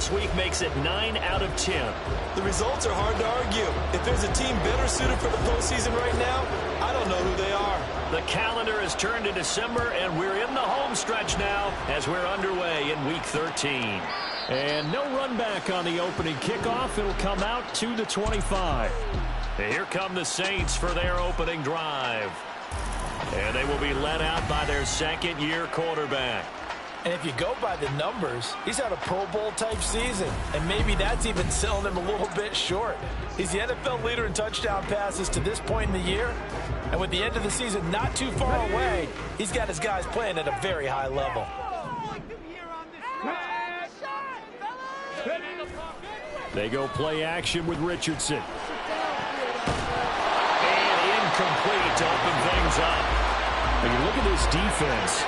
last week makes it 9 out of 10. The results are hard to argue. If there's a team better suited for the postseason right now, I don't know who they are. The calendar has turned to December, and we're in the home stretch now as we're underway in Week 13. And no run back on the opening kickoff. It'll come out to the 25. Here come the Saints for their opening drive. And they will be led out by their second-year quarterback. And if you go by the numbers, he's had a Pro Bowl-type season. And maybe that's even selling him a little bit short. He's the NFL leader in touchdown passes to this point in the year. And with the end of the season not too far away, he's got his guys playing at a very high level. They go play action with Richardson. And incomplete to open things up. When you look at this defense,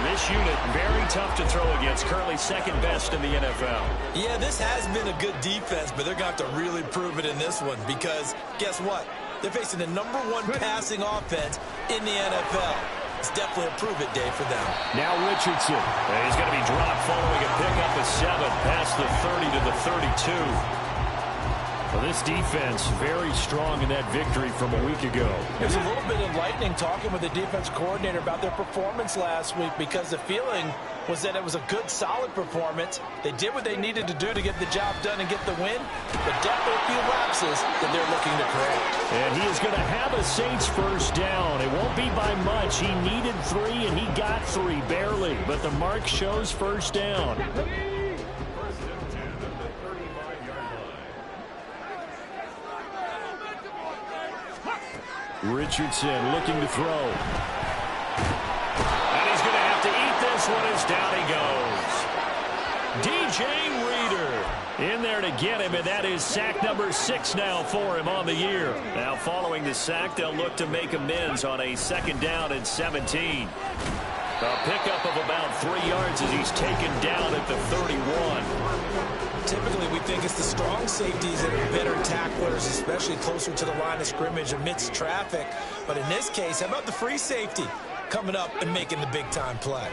this unit very tough to throw against, currently second best in the NFL. Yeah, this has been a good defense, but they're going to have to really prove it in this one because guess what? They're facing the #1 passing offense in the NFL. It's definitely a prove-it day for them. Now Richardson. And he's going to be dropped following a pickup of 7 past the 30 to the 32. Well, this defense very strong in that victory from a week ago. It was a little bit enlightening talking with the defense coordinator about their performance last week because the feeling was that it was a good, solid performance. They did what they needed to do to get the job done and get the win, but definitely a few lapses that they're looking to correct. And he is going to have a Saints first down. It won't be by much. He needed 3, and he got 3, barely. But the mark shows first down. Richardson looking to throw. And he's going to have to eat this one as down he goes. DJ Reader in there to get him, and that is sack number 6 now for him on the year. Now following the sack, they'll look to make amends on a 2nd down and 17. A pickup of about 3 yards as he's taken down at the 31. Typically, we think it's the strong safeties that are better tacklers, especially closer to the line of scrimmage amidst traffic. But in this case, how about the free safety coming up and making the big-time play?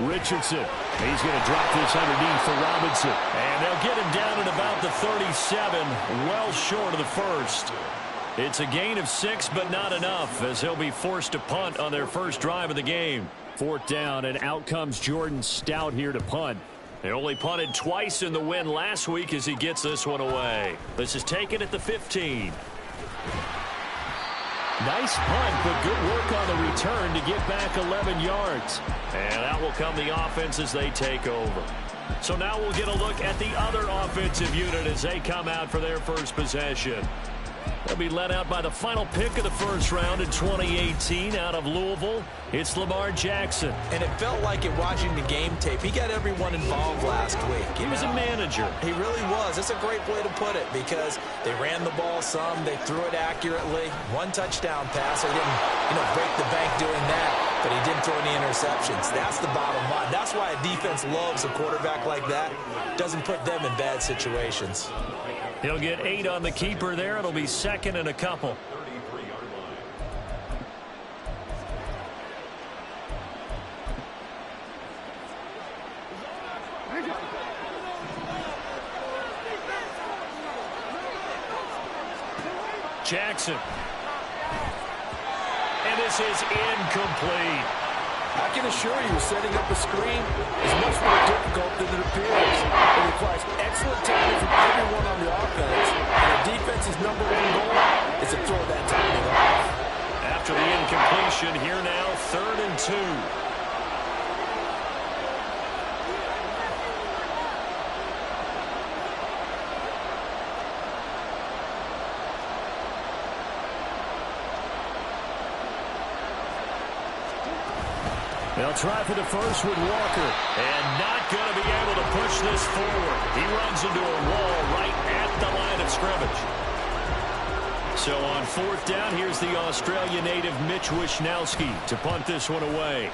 Richardson. He's going to drop this underneath for Robinson. And they'll get him down at about the 37, well short of the first. It's a gain of 6, but not enough, as he'll be forced to punt on their first drive of the game. 4th down, and out comes Jordan Stout here to punt. They only punted twice in the win last week as he gets this one away. This is taken at the 15. Nice punt, but good work on the return to get back 11 yards. And out will come the offense as they take over. So now we'll get a look at the other offensive unit as they come out for their first possession. They'll be led out by the final pick of the first round in 2018 out of Louisville. It's Lamar Jackson. And it felt like it watching the game tape. He got everyone involved last week. He was a manager. He really was. That's a great way to put it because they ran the ball some. They threw it accurately. 1 touchdown pass. They didn't, break the bank doing that, but he didn't throw any interceptions. That's the bottom line. That's why a defense loves a quarterback like that. Doesn't put them in bad situations. He'll get 8 on the keeper there. It'll be 2nd and a couple. Jackson. And this is incomplete. I can assure you, setting up a screen is much more difficult than it appears. It requires excellent timing from everyone on the offense, and the defense's #1 goal is to throw that timing off. After the incompletion, here now, 3rd and 2. They'll try for the first with Walker. And not going to be able to push this forward. He runs into a wall right at the line of scrimmage. So on 4th down, here's the Australia native Mitch Wishnowsky to punt this one away.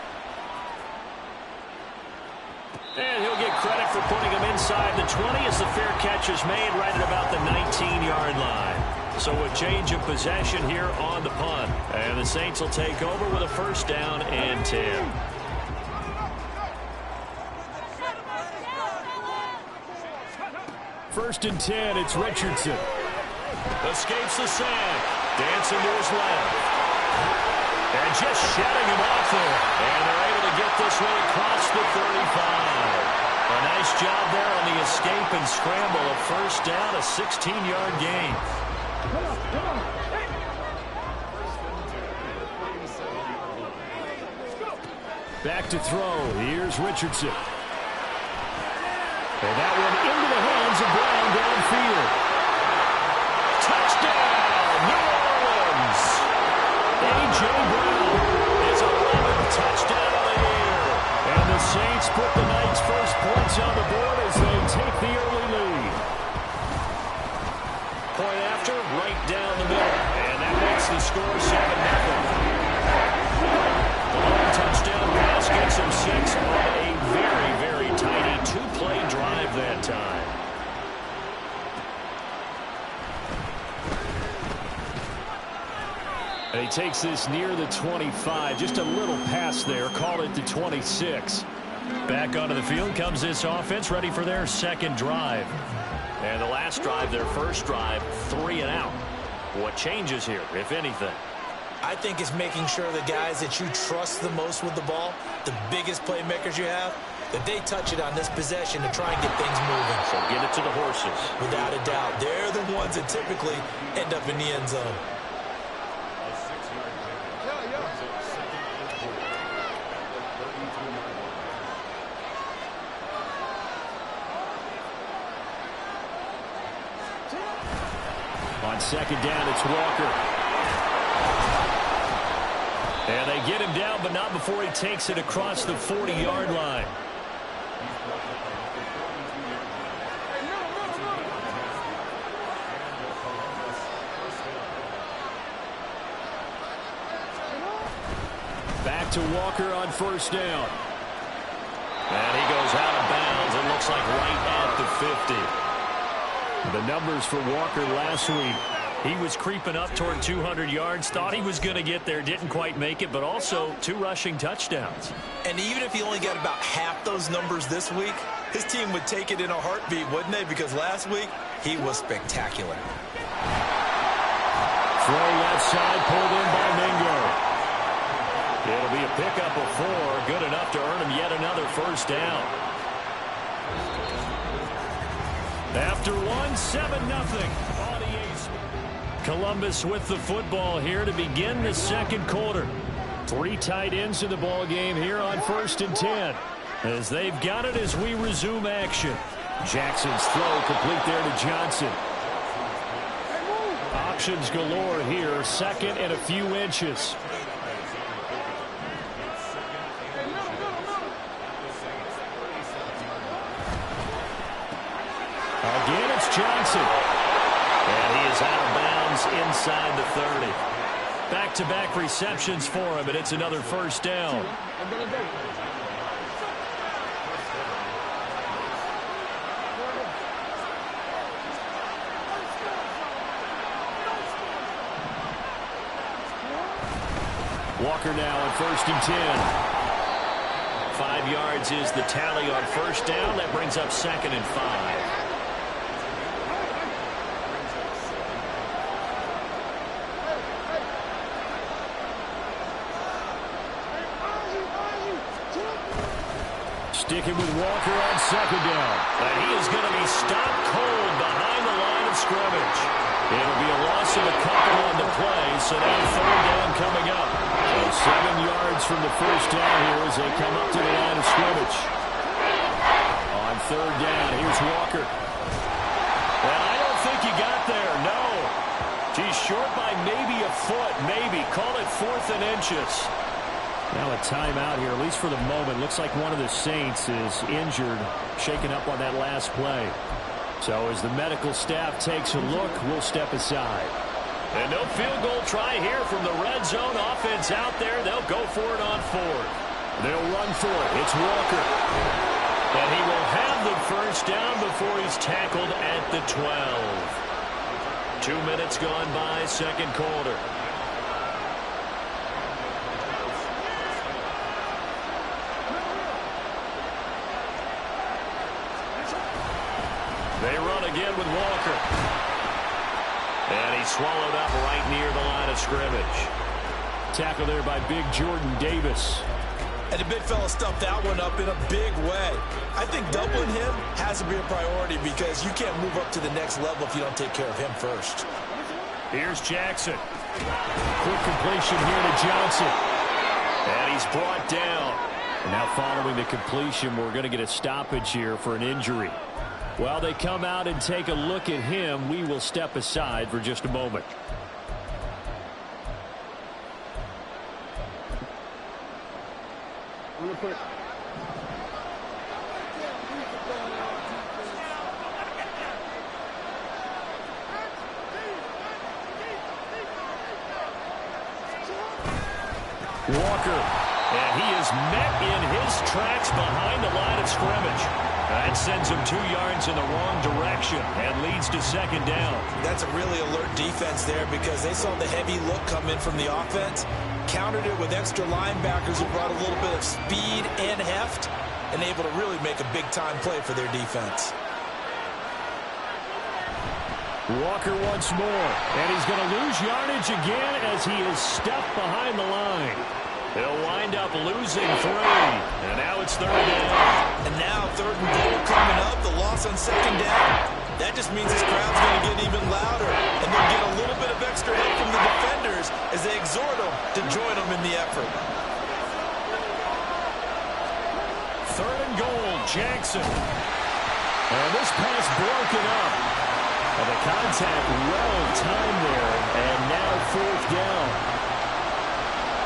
And he'll get credit for putting him inside the 20 as the fair catch is made right at about the 19-yard line. So a change of possession here on the punt. And the Saints will take over with a 1st down and 10. First and 10, it's Richardson. Escapes the sack. Dancing to his left. And just shutting him off there. And they're able to get this one across the 35. A nice job there on the escape and scramble. A first down, a 16-yard gain. Back to throw. Here's Richardson. And that one into the hands of Brown downfield. Touchdown, New Orleans! A.J. Brown is 11th touchdown of the year. And the Saints put the night's first points on the board as they take the early lead. Point after, right down the middle. And that makes the score 7-0. The long touchdown pass gets him 6 on a very, very tiny two-play drive that time. And he takes this near the 25. Just a little pass there. Call it the 26. Back onto the field comes this offense, ready for their second drive. And the last drive, their first drive, 3 and out. What changes here, if anything? I think it's making sure the guys that you trust the most with the ball, the biggest playmakers you have, that they touch it on this possession to try and get things moving. So get it to the horses. Without a doubt. They're the ones that typically end up in the end zone. On second down, it's Walker. And they get him down, but not before he takes it across the 40-yard line. Back to Walker on first down. And he goes out of bounds. It looks like right at the 50. The numbers for Walker last week. He was creeping up toward 200 yards. Thought he was going to get there. Didn't quite make it, but also 2 rushing touchdowns. And even if he only got about half those numbers this week, his team would take it in a heartbeat, wouldn't they? Because last week, he was spectacular. Throw left side, pulled in by Mingo. It'll be a pickup of 4. Good enough to earn him yet another first down. After 7-0. Columbus with the football here to begin the second quarter. 3 tight ends in the ball game here on first and 10. As they've got it as we resume action. Jackson's throw complete there to Johnson. Options galore here. Second and a few inches. Again, it's Johnson. And he is out of bounds inside the 30. Back-to-back receptions for him, and it's another first down. Walker now on first and 10. 5 yards is the tally on first down. That brings up second and 5. Sticking with Walker on second down. And he is going to be stopped cold behind the line of scrimmage. It'll be a loss of a couple on the play, so now third down coming up. So 7 yards from the first down here as they come up to the line of scrimmage. On third down, here's Walker. Well, I don't think he got there, no. He's short by maybe a foot, maybe. Call it 4th and inches. Now a timeout here, at least for the moment. Looks like one of the Saints is injured, shaken up on that last play. So as the medical staff takes a look, we'll step aside. And no field goal try here from the red zone. Offense out there. They'll go for it on 4th. They'll run for it. It's Walker. And he will have the first down before he's tackled at the 12. 2 minutes gone by, second quarter. They run again with Walker. And he's swallowed up right near the line of scrimmage. Tackle there by big Jordan Davis. And the big fella stuffed that one up in a big way. I think doubling him has to be a priority because you can't move up to the next level if you don't take care of him first. Here's Jackson. Quick completion here to Johnson. And he's brought down. And now following the completion, we're going to get a stoppage here for an injury. While they come out and take a look at him, we will step aside for just a moment. Walker, and he is met in his tracks behind the line of scrimmage. That sends him 2 yards in the wrong direction and leads to second down. That's a really alert defense there because they saw the heavy look come in from the offense, countered it with extra linebackers who brought a little bit of speed and heft, and able to really make a big-time play for their defense. Walker once more, and he's going to lose yardage again as he is stepped behind the line. He'll wind up losing 3, and now it's third down. And now third and goal coming up, the loss on second down. That just means this crowd's going to get even louder, and they'll get a little bit of extra help from the defenders as they exhort them to join them in the effort. Third and goal, Jackson. And this pass broken up. And the contact well timed there, and now fourth down.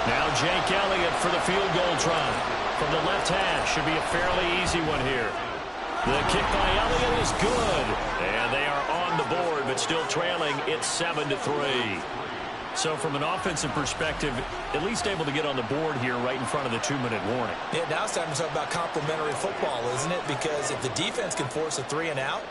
Now Jake Elliott for the field goal try. From the left hash, should be a fairly easy one here. The kick by Elliott is good, and they are on the board, but still trailing. It's 7-3. So from an offensive perspective, at least able to get on the board here right in front of the 2-minute warning. Yeah, now it's time to talk about complementary football, isn't it? Because if the defense can force a 3 and out,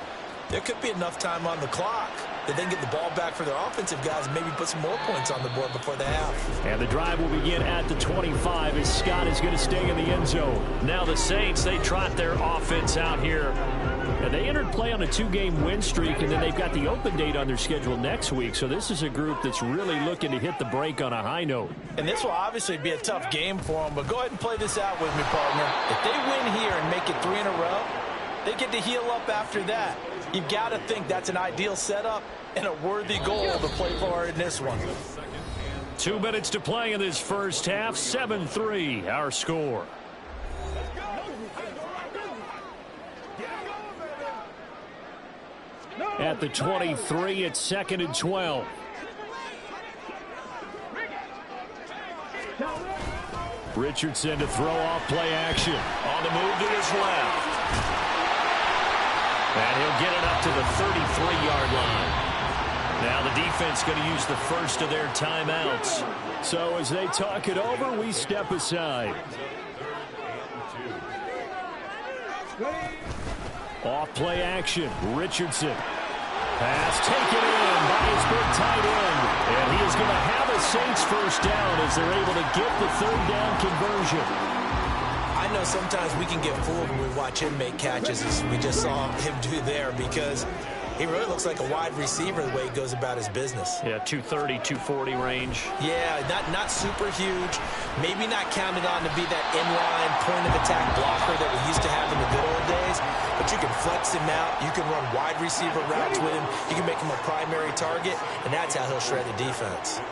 there could be enough time on the clock that they can get the ball back for their offensive guys and maybe put some more points on the board before the half. And the drive will begin at the 25 as Scott is going to stay in the end zone. Now the Saints, they trot their offense out here. And they entered play on a 2-game win streak, and then they've got the open date on their schedule next week. So this is a group that's really looking to hit the break on a high note. And this will obviously be a tough game for them, but go ahead and play this out with me, partner. If they win here and make it 3 in a row, they get to heal up after that. You've got to think that's an ideal setup and a worthy goal to play for in this one. 2 minutes to play in this first half. 7-3, our score. At the 23, it's 2nd and 12. Richardson to throw off play action. On the move to his left. And he'll get it up to the 33-yard line. Now the defense going to use the first of their timeouts. So as they talk it over, we step aside. Off play action. Richardson. Pass taken in by his big tight end. And he is going to have a Saints first down as they're able to get the third down conversion. I know sometimes we can get fooled when we watch him make catches as we just saw him do there because he really looks like a wide receiver the way he goes about his business. Yeah, 230, 240 range. Yeah, not super huge. Maybe not counted on to be that inline point-of-attack blocker that we used to have in the good old days, but you can flex him out. You can run wide receiver routes with him. You can make him a primary target, and that's how he'll shred the defense.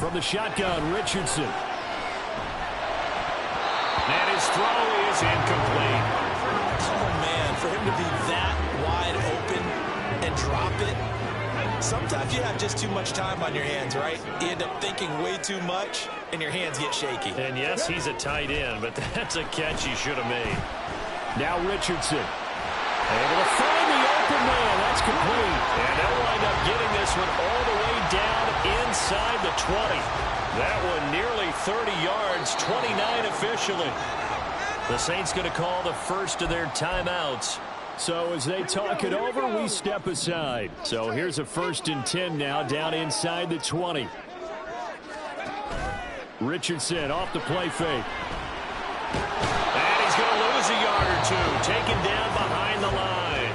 From the shotgun, Richardson. And his throw is incomplete. Oh, man, for him to be that wide open and drop it, sometimes you have just too much time on your hands, right? You end up thinking way too much, and your hands get shaky. And yes, he's a tight end, but that's a catch he should have made. Now Richardson. Able to find the open man. That's complete. And they'll wind up getting this one all the way down inside the 20. That one nearly 30 yards, 29 officially. The Saints going to call the first of their timeouts. So as they talk it over, we step aside. So here's a 1st and 10 now down inside the 20. Richardson off the play fake. And he's going to lose a yard or taken down behind the line.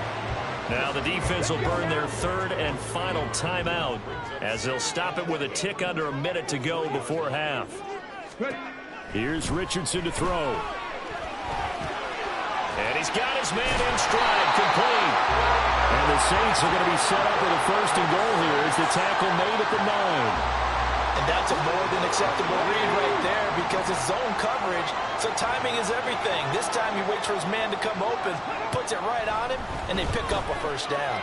Now the defense will burn their third and final timeout as they'll stop it with a tick under a minute to go before half. Here's Richardson to throw. And he's got his man in stride, complete. And the Saints are going to be set up with a first and goal here as the tackle made at the 9. And that's a more than acceptable read right there because it's zone coverage, so timing is everything. This time he waits for his man to come open, puts it right on him, and they pick up a first down.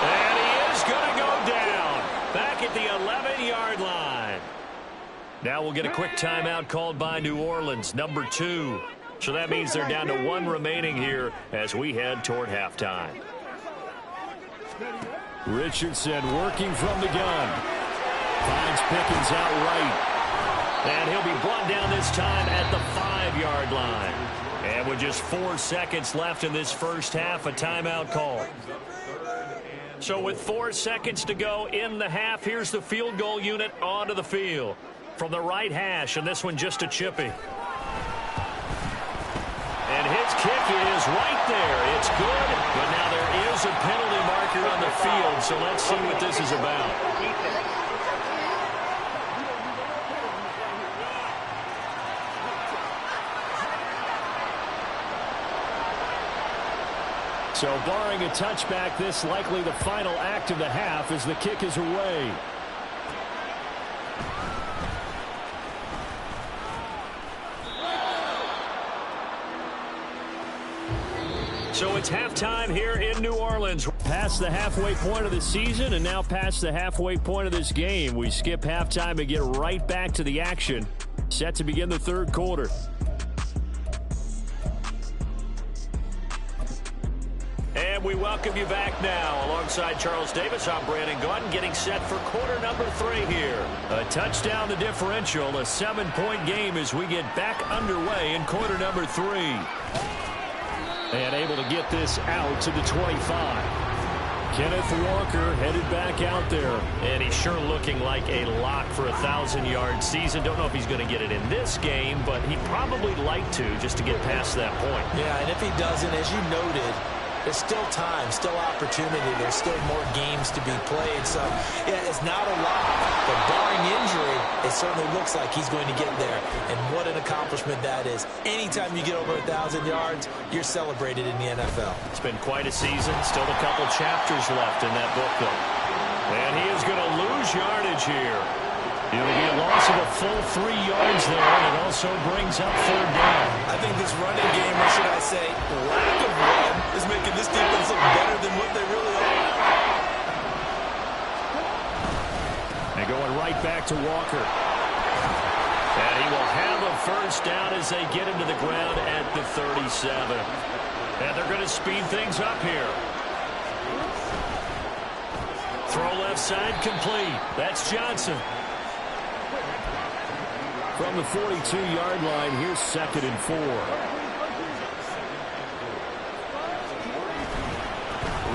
And he is going to go down back at the 11-yard line. Now we'll get a quick timeout called by New Orleans, number 2. So that means they're down to 1 remaining here as we head toward halftime. Richardson working from the gun. Finds Pickens out right. And he'll be brought down this time at the 5-yard line. And with just 4 seconds left in this first half, a timeout call. So with 4 seconds to go in the half, here's the field goal unit onto the field. From the right hash, and this one just a chippy. And his kick is right there. It's good, but now there is a penalty marker on the field, so let's see what this is about. So barring a touchback, this likely the final act of the half as the kick is away. So it's halftime here in New Orleans. Past the halfway point of the season and now past the halfway point of this game. We skip halftime and get right back to the action. Set to begin the third quarter. And we welcome you back now. Alongside Charles Davis, I'm Brandon Gaudin, getting set for quarter number 3 here. A touchdown the differential, a 7-point game as we get back underway in quarter number 3. And able to get this out to the 25. Kenneth Walker headed back out there. And he's sure looking like a lock for a 1,000-yard season. Don't know if he's going to get it in this game, but he'd probably like to just to get past that point. Yeah, and if he doesn't, as you noted, there's still time, still opportunity. There's still more games to be played. So, yeah, it's not a lot. But barring injury, it certainly looks like he's going to get there. And what an accomplishment that is. Anytime you get over 1,000 yards, you're celebrated in the NFL. It's been quite a season. Still a couple chapters left in that book, though. And he is going to lose yardage here. It'll be a loss of a full 3 yards there, and it also brings up third down. I think this running game, or should I say lack of run, is making this defense look better than what they really are. And going right back to Walker. And he will have a first down as they get him to the ground at the 37. And they're going to speed things up here. Throw left side complete. That's Johnson. From the 42-yard line, here's 2nd and 4.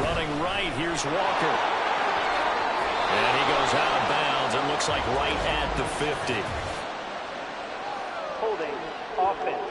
Running right, here's Walker. And he goes out of bounds. It looks like right at the 50. Holding offense.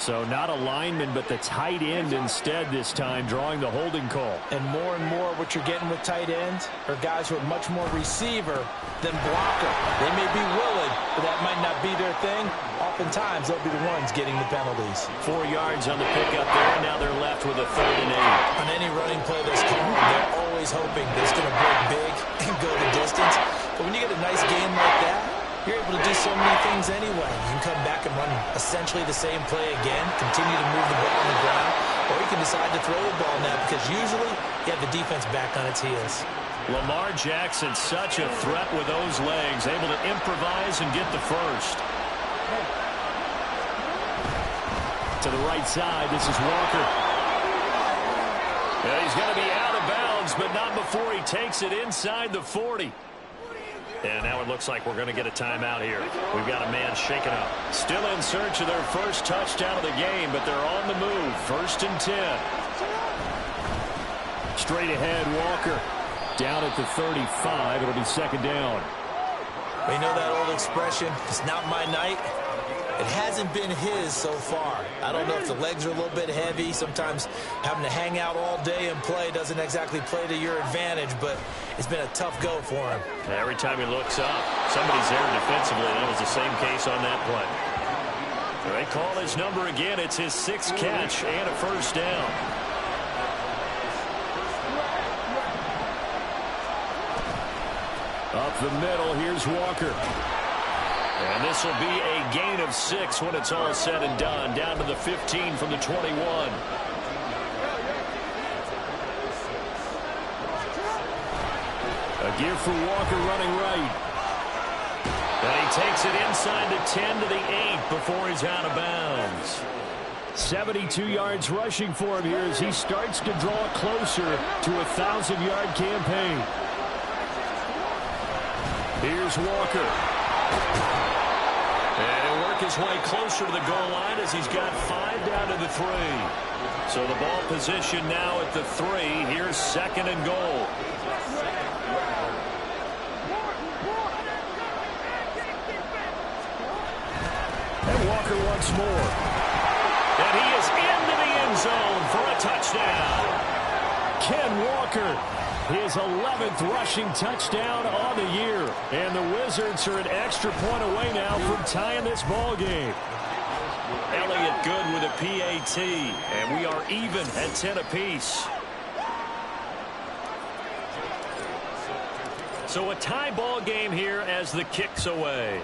So not a lineman, but the tight end instead this time, drawing the holding call. And more what you're getting with tight ends are guys who are much more receiver than blocker. They may be willing, but that might not be their thing. Oftentimes, they'll be the ones getting the penalties. 4 yards on the pickup there, and now they're left with a 3rd and 8. On any running play that's coming, they're always hoping that it's going to break big and go the distance. But when you get a nice game like that, you're able to do so many things anyway. You can come back and run essentially the same play again, continue to move the ball on the ground, or you can decide to throw the ball now because usually you have the defense back on its heels. Lamar Jackson, such a threat with those legs, able to improvise and get the first. To the right side, this is Walker. Yeah, he's going to be out of bounds, but not before he takes it inside the 40. And now it looks like we're going to get a timeout here. We've got a man shaken up. Still in search of their first touchdown of the game, but they're on the move. 1st and 10. Straight ahead, Walker. Down at the 35. It'll be 2nd down. Well, you know that old expression, it's not my night? It hasn't been his so far. I don't know if the legs are a little bit heavy. Sometimes having to hang out all day and play doesn't exactly play to your advantage, but it's been a tough go for him. Every time he looks up, somebody's there defensively. That was the same case on that play. They call his number again. It's his 6th catch and a first down. Up the middle, here's Walker. And this will be a gain of 6 when it's all said and done. Down to the 15 from the 21. A give for Walker running right. And he takes it inside the 10 to the 8 before he's out of bounds. 72 yards rushing for him here as he starts to draw closer to a 1,000-yard campaign. Here's Walker. And he'll work his way closer to the goal line as he's got 5 down to the 3. So the ball position now at the 3. Here's 2nd and goal. And Walker once more. And he is into the end zone for a touchdown. Ken Walker, his 11th rushing touchdown on the year. And the Wizards are an extra point away now from tying this ball game. Elliott good with a PAT. And we are even at 10 apiece. So a tie ball game here as the kick's away.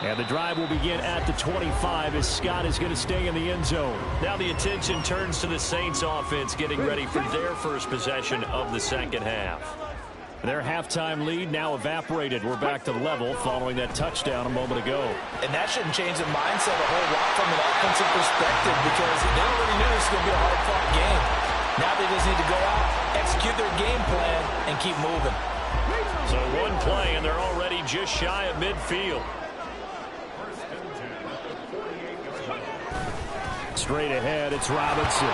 And the drive will begin at the 25 as Scott is going to stay in the end zone. Now the attention turns to the Saints offense getting ready for their first possession of the second half. Their halftime lead now evaporated. We're back to level following that touchdown a moment ago. And that shouldn't change the mindset a whole lot from an offensive perspective because they already knew this was going to be a hard-fought game. Now they just need to go out, execute their game plan, and keep moving. So one play, and they're already just shy of midfield. Straight ahead, it's Robinson.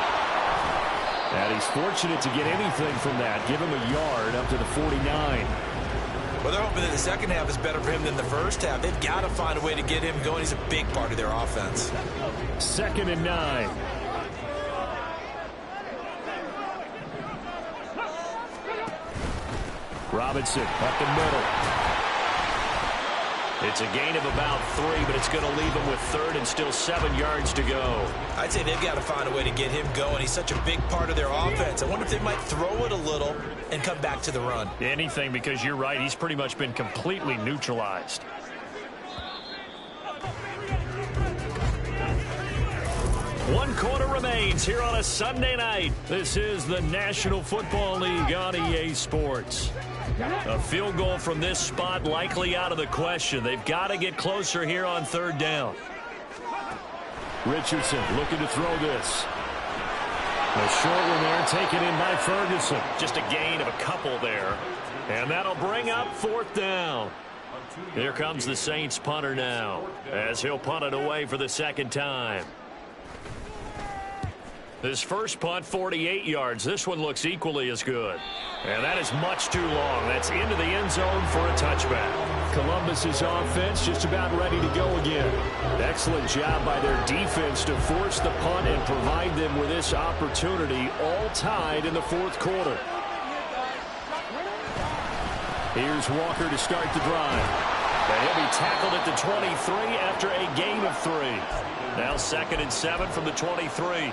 And he's fortunate to get anything from that. Give him a yard up to the 49. Well, they're hoping that the second half is better for him than the first half. They've got to find a way to get him going. He's a big part of their offense. 2nd and 9. Robinson up the middle. It's a gain of about 3, but it's going to leave him with 3rd and still 7 yards to go. I'd say they've got to find a way to get him going. He's such a big part of their offense. I wonder if they might throw it a little and come back to the run. Anything, because you're right. He's pretty much been completely neutralized. One quarter remains here on a Sunday night. This is the National Football League on EA Sports. A field goal from this spot likely out of the question. They've got to get closer here on 3rd down. Richardson looking to throw this. A short one there, taken in by Ferguson. Just a gain of a couple there. And that'll bring up 4th down. Here comes the Saints punter now, as he'll punt it away for the 2nd time. His first punt, 48 yards. This one looks equally as good. And that is much too long. That's into the end zone for a touchback. Columbus's offense just about ready to go again. Excellent job by their defense to force the punt and provide them with this opportunity, all tied in the 4th quarter. Here's Walker to start the drive. And he'll be tackled at the 23 after a gain of 3. Now 2nd and 7 from the 23.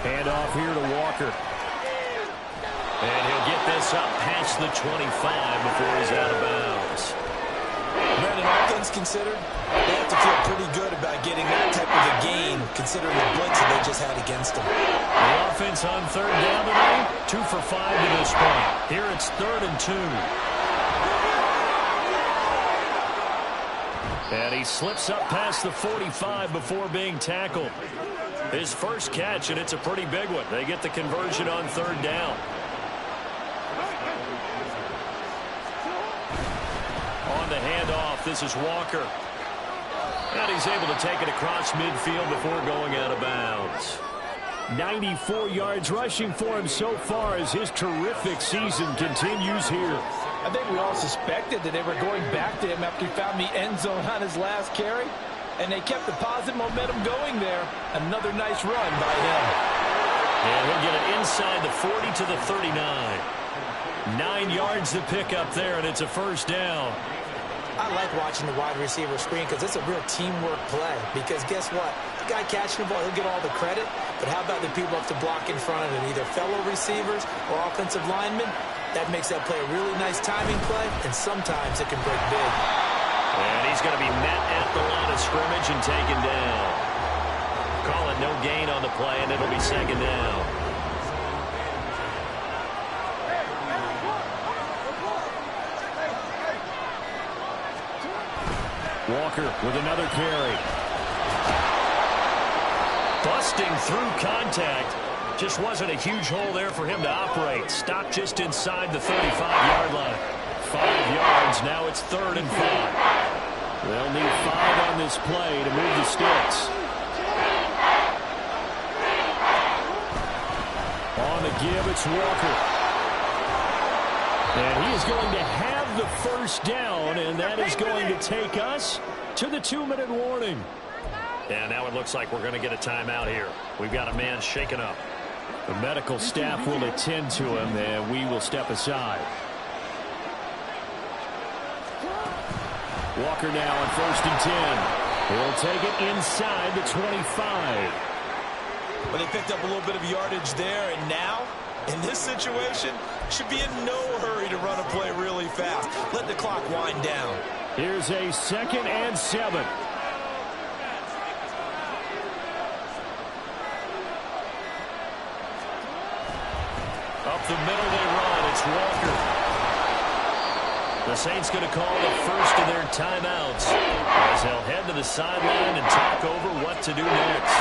Hand off here to Walker. And he'll get this up past the 25 before he's out of bounds. Brandon, all things considered, they have to feel pretty good about getting that type of a gain, considering the blitz that they just had against them. The offense on 3rd down today, 2 for 5 to this point. Here it's 3rd and 2. And he slips up past the 45 before being tackled. His first catch, and it's a pretty big one. They get the conversion on 3rd down. On the handoff, this is Walker. And he's able to take it across midfield before going out of bounds. 94 yards rushing for him so far as his terrific season continues here. I think we all suspected that they were going back to him after he found the end zone on his last carry. And they kept the positive momentum going there. Another nice run by him. And he'll get it inside the 40 to the 39. 9 yards to pick up there, and it's a first down. I like watching the wide receiver screen because it's a real teamwork play. Because guess what? The guy catching the ball, he'll get all the credit. But how about the people who have to block in front of him, either fellow receivers or offensive linemen? That makes that play a really nice timing play, and sometimes it can break big. And he's going to be met at the line of scrimmage and taken down. Call it no gain on the play, and it'll be second down. Walker with another carry. Busting through contact. Just wasn't a huge hole there for him to operate. Stopped just inside the 35-yard line. 5 yards. Now it's 3rd and 5. They'll need 5 on this play to move the sticks. On the give, it's Walker. And he is going to have the first down, and that is going to take us to the 2-minute warning. And now it looks like we're going to get a timeout here. We've got a man shaken up. The medical staff will attend to him, and we will step aside. Walker now on 1st and 10. He'll take it inside the 25. Well, they picked up a little bit of yardage there, and now, in this situation, should be in no hurry to run a play really fast. Let the clock wind down. Here's a 2nd and 7. Up the middle they run. It's Walker. The Saints going to call the first of their timeouts as they'll head to the sideline and talk over what to do next.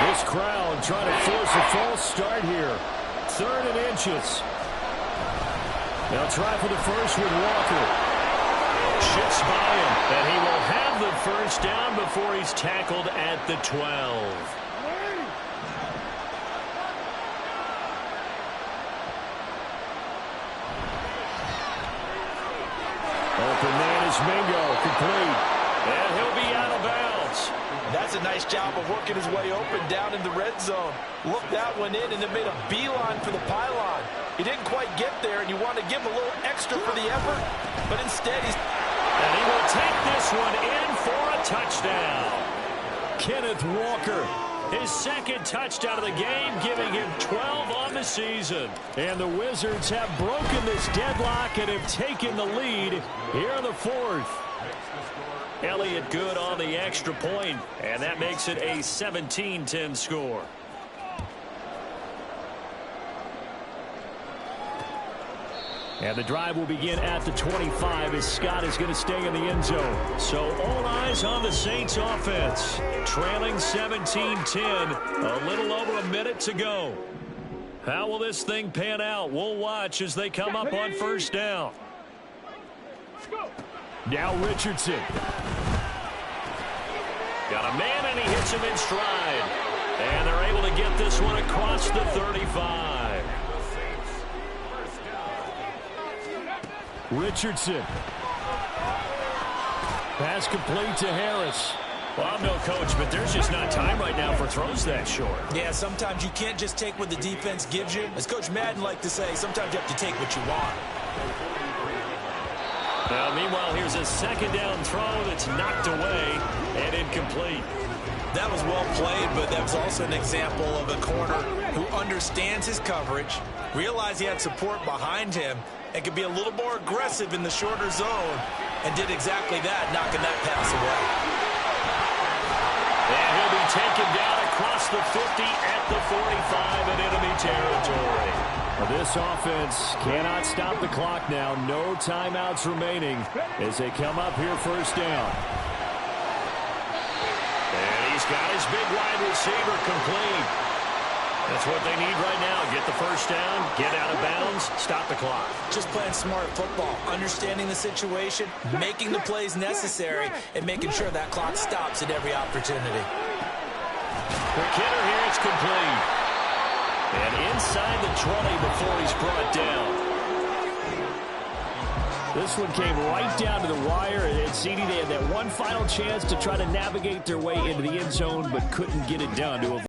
This crowd trying to force a false start here. 3rd and inches. They'll try for the first with Walker. Shifts by him, and he will have the first down before he's tackled at the 12. Open man is Mingo, complete. And he'll be out of bounds. That's a nice job of working his way open down in the red zone. Looked that one in and then made a beeline for the pylon. He didn't quite get there, and you want to give him a little extra for the effort, but instead he's... And he will take this one in for a touchdown. Kenneth Walker. His 2nd touchdown of the game, giving him 12 on the season. And the Wizards have broken this deadlock and have taken the lead here in the 4th. Elliott good on the extra point, and that makes it a 17-10 score. And the drive will begin at the 25 as Scott is going to stay in the end zone. So all eyes on the Saints offense. Trailing 17-10, a little over a minute to go. How will this thing pan out? We'll watch as they come up on first down. Now Richardson. Got a man, and he hits him in stride. And they're able to get this one across the 35. Richardson. Pass complete to Harris. Well, I'm no coach, but there's just not time right now for throws that short. Yeah, sometimes you can't just take what the defense gives you. As Coach Madden liked to say, sometimes you have to take what you want. Now, meanwhile, here's a 2nd down throw that's knocked away and incomplete. That was well played, but that was also an example of a corner who understands his coverage, realized he had support behind him, and could be a little more aggressive in the shorter zone, and did exactly that, knocking that pass away. And he'll be taken down across the 50 at the 45 in enemy territory. Well, this offense cannot stop the clock now. No timeouts remaining as they come up here first down. And he's got his big wide receiver complete. That's what they need right now. Get the first down, get out of bounds, stop the clock. Just playing smart football, understanding the situation, making the plays necessary, and making sure that clock stops at every opportunity. Quick hitter here, it's complete. And inside the 20 before he's brought down. This one came right down to the wire, and CD, they had that one final chance to try to navigate their way into the end zone, but couldn't get it done to avoid